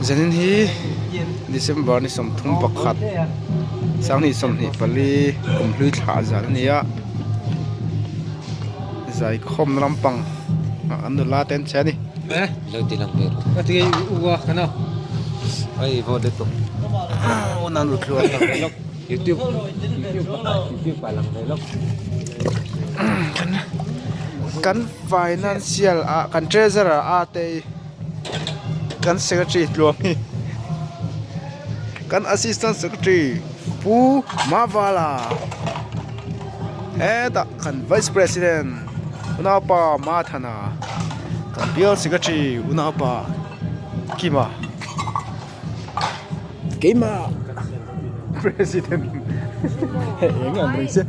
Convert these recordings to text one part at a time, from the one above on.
Zanin hi December ni som thum pakhat sang ni som ni pali kumhlui thla zan nia zai khom lampang an la ten chani lo ti lang pero ati uwa kana ai vo de to nan ru thlo YouTube pa lang lok kan financial kan treasurer te kan secretary tluami kan assistant secretary pu mavala da kan vice president unapa mathana kan bill secretary unapa kima president yang Indonesia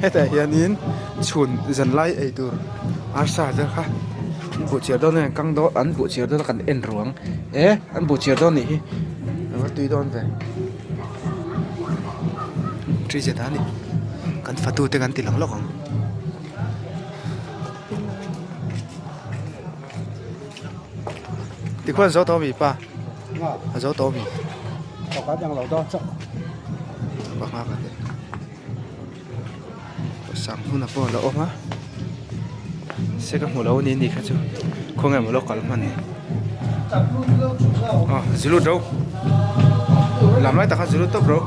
heta hianin chun zan lai ei tur arsa der kha bu chiar don ne kang do an bu chiar don kan en ruang an bu chiar don ni wa tui don ve tri je ta ni kan fatu te kan tilang lokong ti kwan zo to mi pa zo to mi có đang lâu đó ba ma ka sang huna po lo ma se ka mulo ni ni kha chu khong em lo kal man ni zulu do làm lại ta kha zulu to bro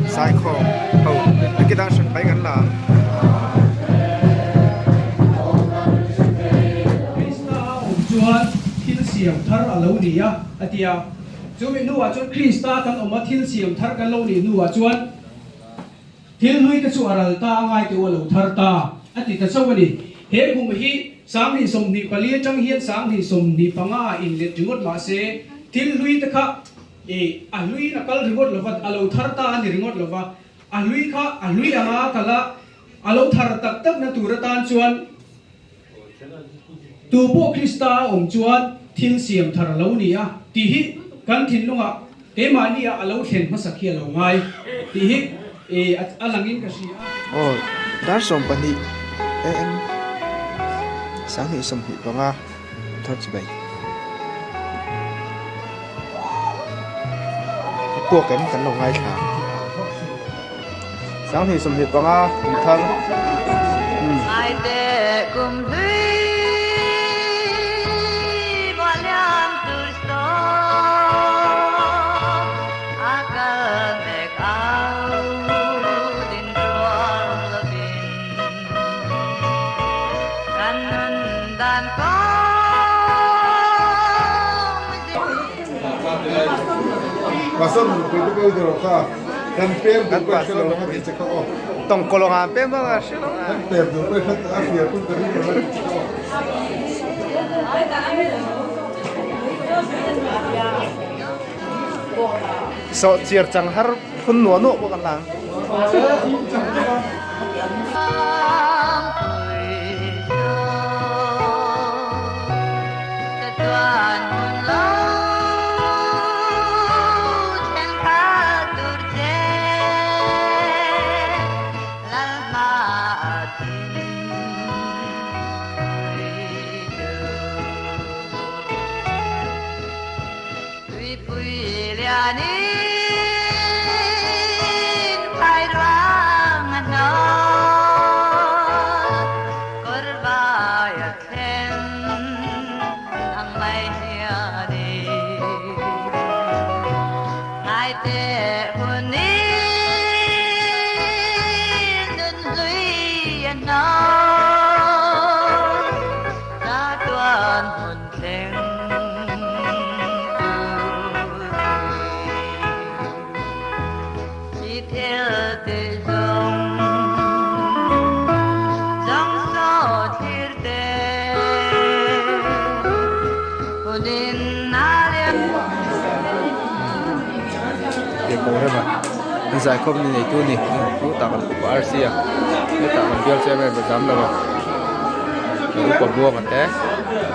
sai kho cái đang sân bay gần là chuan thil siam thar a lo ni a atia chumi nuwa chuan Krista kan oma thil siam thar kan lo ni nuwa chuan thil hlui te chu aral ta ngai te lo thar ta ati ta chawani he hum hi sang ni som ni pali chang hian sang ni som ni panga in let ringot ma se thil hlui te kha a hlui na kal ringot lovat a lo thar ta ni ringot lova a hlui kha a hlui anga kala a lo thar tak tak na tur tan chuan tu po Krista chuan thil siam thar lo ni a ti hi kan thin lunga ke ma ni a lo thlen ma sakhi lo ngai ti hi alangin ka si dar som pani em sang ni som hi banga thot bai po kem kan lo ngai tha sang ni som hi banga thang ai de kum Pasal begitu kau jeroka, dan pem tu pasal orang mati cakap oh, tong kolongan pem banga silo dan pem tu pasal asyik pun tadi orang so chiar chang har phun nuo no ko kan lang giải không như này tu nè, tu tạo thành của RC à, cái tạo thành bill xe này phải dám đâu, tu còn mua mà té. Lupa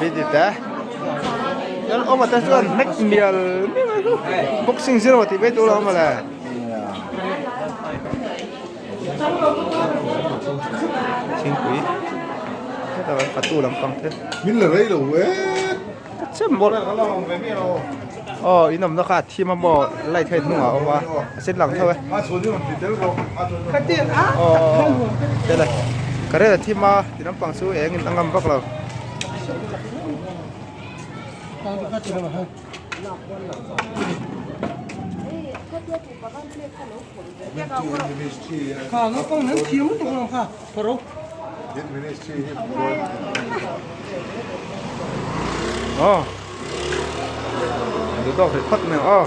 bidi dah. Yang omat tu kan nek mial, boxing zero ti betul lah malah. Cingkui, kita kan patu lampang tu. Min là đấy rồi ấy. Cembol. Kalau orang bemi lo. Oh, ini nak kat tim apa? Lai thay nung apa? Asyik lang thôi. Số chứ mà thịt đấy không? Oh, đây là. Kerana tim di nampang su, ingin tanggam bak lah. Kalau kau nanti cium tu orang kah, perlu. Oh, itu dah repot ni. Oh.